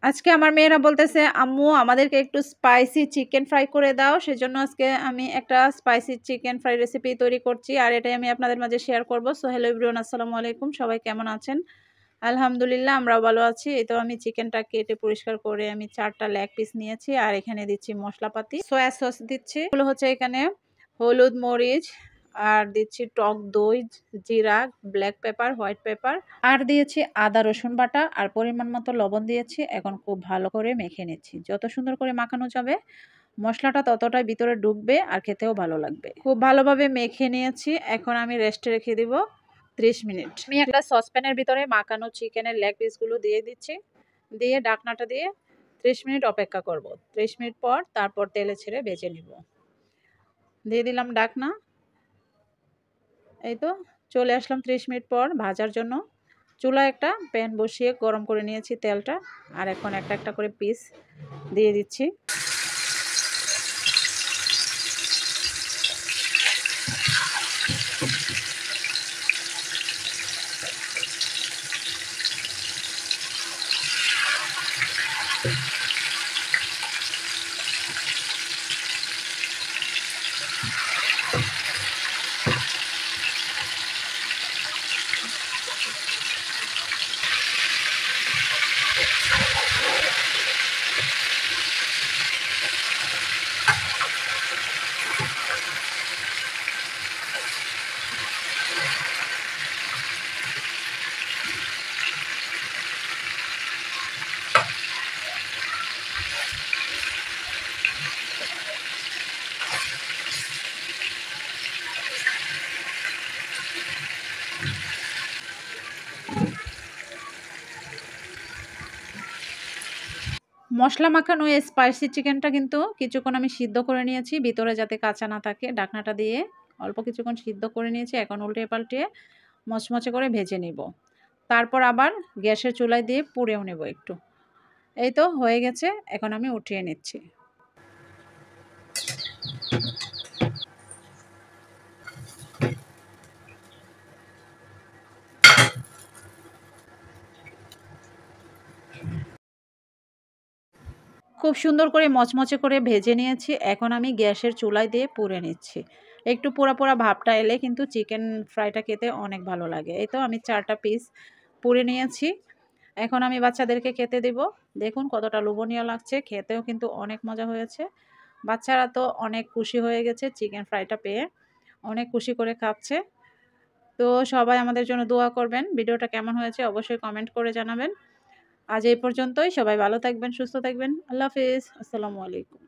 আজকে আমার মেয়েরা বলতেছে, আম্মু আমাদেরকে একটু স্পাইসি চিকেন ফ্রাই করে দাও। সেজন্য আজকে আমি একটা স্পাইসি চিকেন ফ্রাই রেসিপি তৈরি করছি, আর এটাই আমি আপনাদের মাঝে শেয়ার করব। সো হ্যালো এভরিওয়ান, আসসালামু আলাইকুম। সবাই কেমন আছেন? আলহামদুলিল্লাহ, আমরাও ভালো আছি। এই তো আমি চিকেনটা কেটে পরিষ্কার করে আমি 4টা লেগ পিস নিয়েছি, আর এখানে দিচ্ছি মশলাপাতি। সয়া সস দিচ্ছি, এগুলো হচ্ছে এখানে হলুদ, মরিচ, আর দিচ্ছি টক দই, জিরা, ব্ল্যাক পেপার, হোয়াইট পেপার, আর দিয়েছি আদা রসুন বাটা, আর পরিমাণ মতো লবণ দিয়েছি। এখন খুব ভালো করে মেখে নিচ্ছি। যত সুন্দর করে মাখানো যাবে মশলাটা ততটাই ভিতরে ঢুকবে আর খেতেও ভালো লাগবে। খুব ভালোভাবে মেখে নিয়েছি। এখন আমি রেস্টে রেখে দিব 30 মিনিট। আমি একটা সসপ্যানের ভিতরে মাখানো চিকেনের লেগ পিসগুলো দিয়ে দিচ্ছি, দিয়ে ঢাকনাটা দিয়ে 30 মিনিট অপেক্ষা করব। 30 মিনিট পর তারপর তেলে ছেড়ে ভেজে নিব। দিয়ে দিলাম ঢাকনা। এই তো চলে আসলাম 30 মিনিট পর ভাজার জন্য। চুলায় একটা প্যান বসিয়ে গরম করে নিয়েছি তেলটা, আর এখন একটা একটা করে পিস দিয়ে দিচ্ছি। মশলা মাখানো এই স্পাইসি চিকেনটা কিন্তু কিছুক্ষণ আমি সিদ্ধ করে নিয়েছি, ভিতরে যাতে কাঁচা না থাকে। ঢাকনাটা দিয়ে অল্প কিছুক্ষণ সিদ্ধ করে নিয়েছি। এখন উল্টে পাল্টে মচমচে করে ভেজে নিব। তারপর আবার গ্যাসের চুলায় দিয়ে পুড়েও নেব একটু। এই তো হয়ে গেছে, এখন আমি উঠিয়ে নিচ্ছি। খুব সুন্দর করে মচমচে করে ভেজে নিয়েছি। এখন আমি গ্যাসের চুলায় দিয়ে পুড়ে নিচ্ছি। একটু পোড়া পোড়া ভাবটা এলে কিন্তু চিকেন ফ্রাইটা খেতে অনেক ভালো লাগে। এই তো আমি 4টা পিস পুড়ে নিয়েছি। এখন আমি বাচ্চাদেরকে খেতে দেব। দেখুন কতটা লোভনীয় লাগছে, খেতেও কিন্তু অনেক মজা হয়েছে। বাচ্চারা তো অনেক খুশি হয়ে গেছে চিকেন ফ্রাইটা পেয়ে, অনেক খুশি করে খাচ্ছে। তো সবাই আমাদের জন্য দোয়া করবেন। ভিডিওটা কেমন হয়েছে অবশ্যই কমেন্ট করে জানাবেন। আজ এই পর্যন্তই। সবাই ভালো থাকবেন, সুস্থ থাকবেন। আল্লাহ হাফেজ। আসসালামু আলাইকুম।